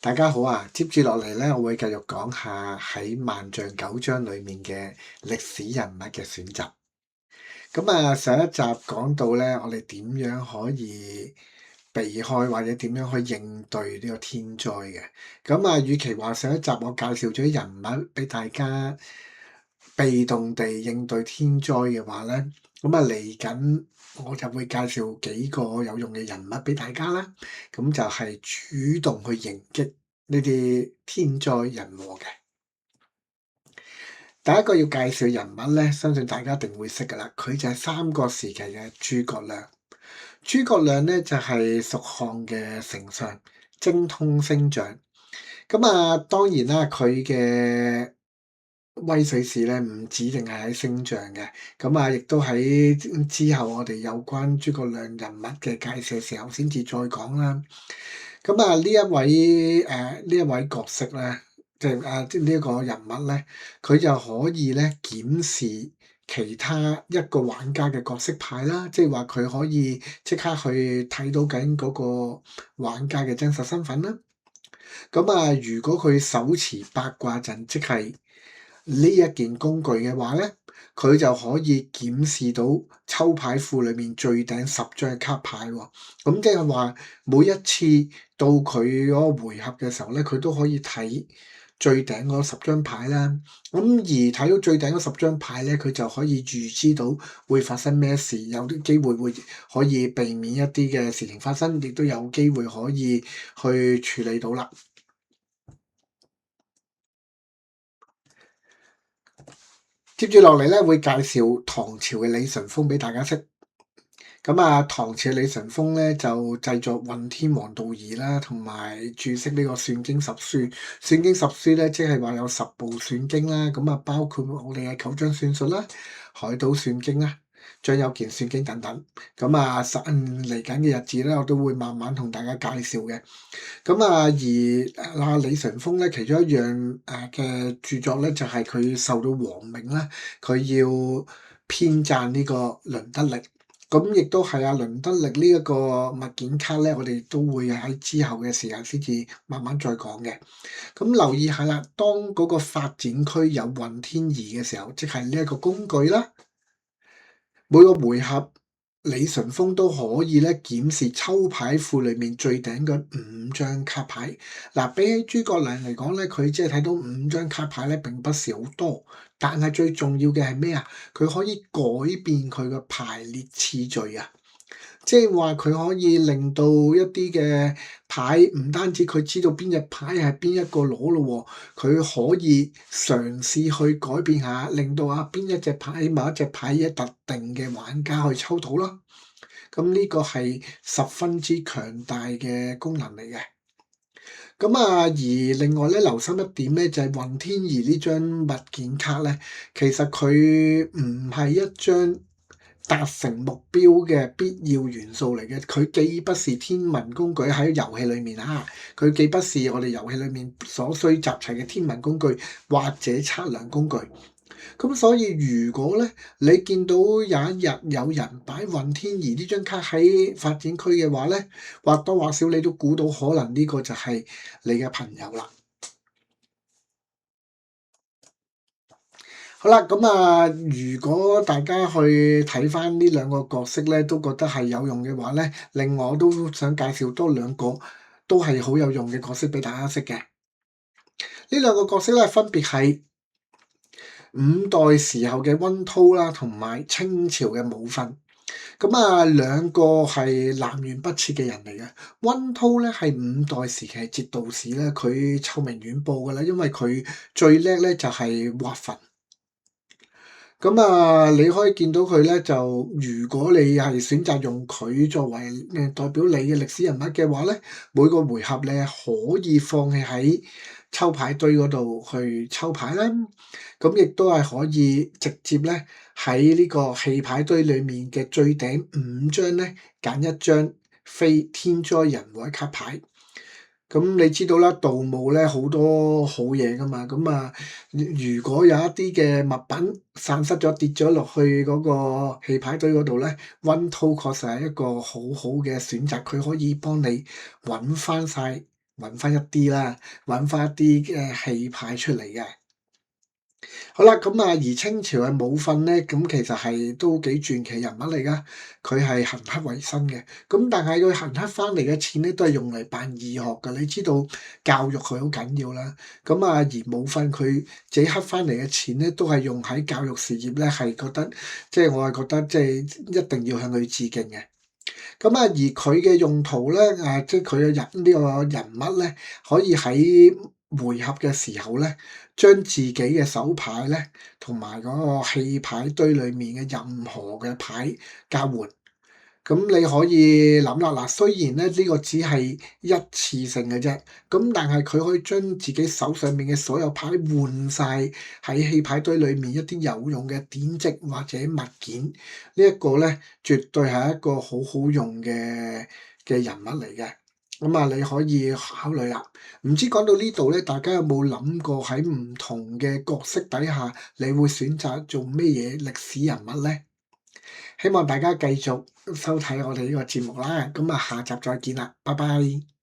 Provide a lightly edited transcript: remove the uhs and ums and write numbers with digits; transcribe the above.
大家好啊！接住落嚟咧，我會繼續講下喺萬象九章裏面嘅歷史人物嘅選擇。上一集講到咧，我哋點樣可以避開或者點樣去應對呢個天災嘅。與其話上一集我介紹咗人物俾大家被動地應對天災嘅話咧，嚟緊我就會介紹幾個有用嘅人物俾大家啦。咁就係主動去迎擊呢啲天災人禍嘅。第一個要介紹人物咧，相信大家一定會識噶啦，佢就係三國時期嘅諸葛亮。諸葛亮咧就係蜀漢嘅丞相，精通星象。當然啦，佢嘅威水史咧唔止淨係喺星象嘅，亦都喺之後我哋有關諸葛亮人物嘅介紹嘅時候先至再講啦。呢一位角色咧，即係呢一個人物咧，佢就可以咧檢視其他一個玩家嘅角色牌啦，即係話佢可以即刻去睇到緊嗰個玩家嘅真實身份啦。如果佢手持八卦陣，即係呢一件工具嘅話咧，佢就可以檢視到抽牌庫裏面最頂10張卡牌喎。咁即係話每一次到佢嗰個回合嘅時候咧，佢都可以睇最頂嗰10張牌啦。而睇到最頂嗰10張牌咧，佢就可以預知到會發生咩事，有啲機會可以避免一啲嘅事情發生，亦都有機會可以去處理到啦。接住落嚟咧，會介紹唐朝嘅李淳風俾大家識。唐朝嘅李淳風咧就製作《運天王道義》啦，同埋註釋呢個算經十書。算經十書咧，即係話有10部算經啦。包括我哋嘅九章算術啦、海島算經啦、張有健算經等等。嚟緊嘅日子咧，我都會慢慢同大家介紹嘅。李淳風咧，其中一樣嘅著作咧，就係佢受到皇命啦，佢要編撰呢個倫德歷。亦都係倫德歷呢一個物件卡咧，我哋都會喺之後嘅時間先至慢慢再講嘅。留意下啦，當嗰個發展區有運天儀嘅時候，即係呢一個工具啦，每個回合李淳風都可以咧檢視抽牌庫裏面最頂嘅5張卡牌。比起諸葛亮嚟講咧，佢只係睇到5張卡牌咧，並不是好多。但係最重要嘅係咩啊？佢可以改變佢嘅排列次序啊！即係話佢可以令到一啲嘅牌，唔單止佢知道邊隻牌係邊一個攞咯喎，佢可以嘗試去改變下，令到邊一隻牌某一隻牌嘅特定嘅玩家去抽到咯。呢個係十分之強大嘅功能嚟嘅。而另外咧，留心一點咧，就係運天儀呢張物件卡咧，其實佢唔係一張達成目標嘅必要元素嚟嘅。佢既不是天文工具喺遊戲裏面佢既不是我哋遊戲裏面所需集齊嘅天文工具或者測量工具。所以如果咧你見到有一日有人擺運天儀呢張卡喺發展區嘅話咧，或多或少你都估到可能呢個就係你嘅朋友啦。好啦，如果大家去睇翻呢兩個角色咧，都覺得係有用嘅話咧，另外我都想介紹多2個都係好有用嘅角色俾大家識嘅。呢兩個角色咧，分別係5代時候嘅溫韜啦，同埋清朝嘅武訓。兩個係南轅北轍嘅人嚟嘅。溫韜咧係5代時期節度使咧，佢臭名遠播噶啦，因為佢最叻咧就係挖墳。你可以見到佢咧，就如果你係選擇用佢作為代表你嘅歷史人物嘅話咧，每個回合你係可以放棄喺抽牌堆嗰度去抽牌啦。亦都係可以直接咧喺呢個棄牌堆裡面嘅最頂5張咧揀1張非天災人禍卡牌。你知道啦，盜墓咧好多好嘢噶嘛。如果有一啲嘅物品散失咗跌咗落去嗰個棄牌堆嗰度咧，溫韜確實係一個好好嘅選擇，佢可以幫你揾翻晒揾翻一啲啦，揾翻一啲嘅戲牌出嚟嘅。好啦，咁啊，而清朝嘅武訓咧，咁其實係都幾傳奇人物嚟噶。佢係行乞為生嘅，咁但係佢行乞翻嚟嘅錢咧，都係用嚟辦義學㗎。你知道教育佢好緊要啦。咁啊，而武訓佢自己乞翻嚟嘅錢咧，都係用喺教育事業咧，係覺得我係覺得一定要向佢致敬嘅。咁啊，而佢嘅用途咧，佢嘅呢個人物咧，可以喺回合嘅時候咧，將自己嘅手牌咧，同埋嗰個戲牌堆裡面嘅任何嘅牌交換。咁你可以諗啦，嗱，雖然咧呢個只係一次性嘅啫，咁但係佢可以將自己手上面嘅所有牌換晒喺戲牌堆裏面一啲有用嘅典籍或者物件，呢一個咧絕對係一個好好用嘅人物嚟嘅。咁啊，你可以考慮啦。唔知講到呢度咧，大家有冇諗過喺唔同嘅角色底下，你會選擇做咩嘢歷史人物咧？希望大家繼續收睇我哋呢個節目啦，咁啊下集再見啦，拜拜。